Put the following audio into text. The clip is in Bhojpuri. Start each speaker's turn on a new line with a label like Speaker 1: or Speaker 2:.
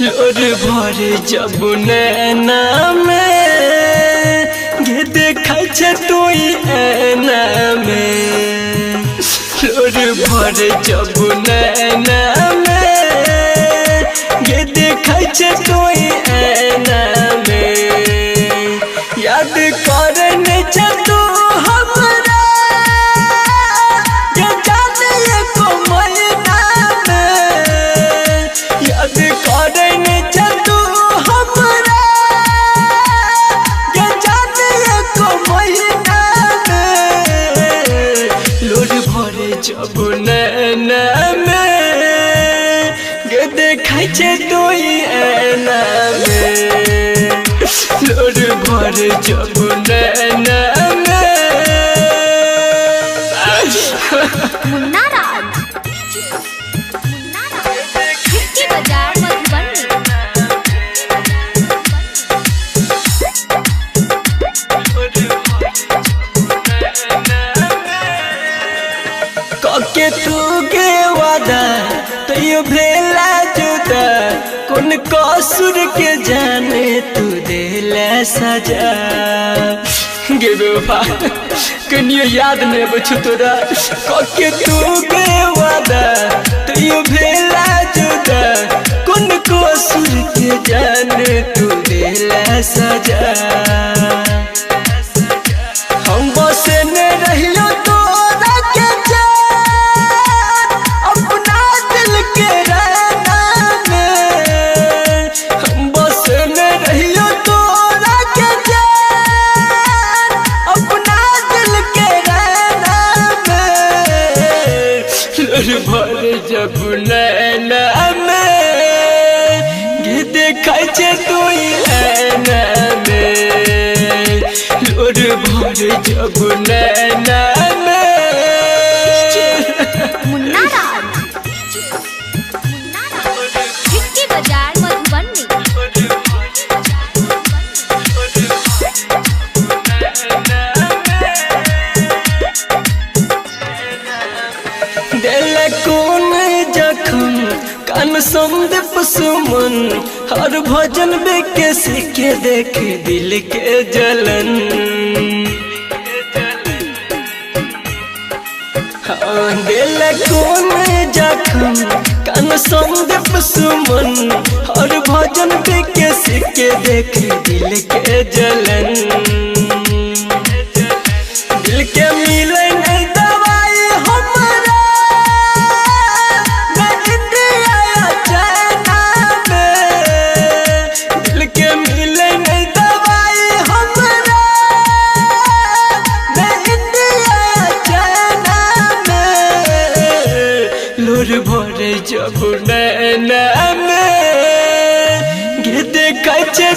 Speaker 1: लोर भर जब नैना में गे देखै छे तोई ऐना में। लोर भर जब नैना में गे देखै छे तोई ऐना में। याद करने छे तू हमरा ये जाने एको महीना में। याद करने छे तू हमरा ये जाने एको महीना में। लोर भरे जब नैना में गे देखै छे तोई ऐना में। लोर भरे जब नैना में।
Speaker 2: मुन्ना राज खिड़की बाजार मधुबनी।
Speaker 1: कके तू गे वादा तैयो भेला जुदा। कौन कसूर के जाने तू देला सजा। गे बेवफा कनियो याद नहीं बचु तोरा। कके तू गे वादा तैयो भेला जुदा। कौन कसूर के जाने तू देला सजा। हम बसे ने रहियो तोरा के जान अपना दिल के रहना में। हम बसे ने रहियो तोरा के जान अपना दिल के रहना में। लोर भर जब नैना में गे देखै छे तोई ऐना में। लोर भर जब नैना में।
Speaker 2: मुन्ना राज खिड़की बाजार मधुबनी।
Speaker 1: दिल कौन जखम कान संदीप सुमन। हर भजन बेकेस के देख दिल के जलन। हाँ दिल कौन जखम कान संदीप सुमन। हर भजन बेकेस के देख दिल के जलन। दिल के मिले नहीं दवाई हमरा मैं इंडिया या चाइना में। दिल के मिले नहीं दवाई हमरा मैं इंडिया या चाइना में। लोर भरे जब नैना में गे देखै छे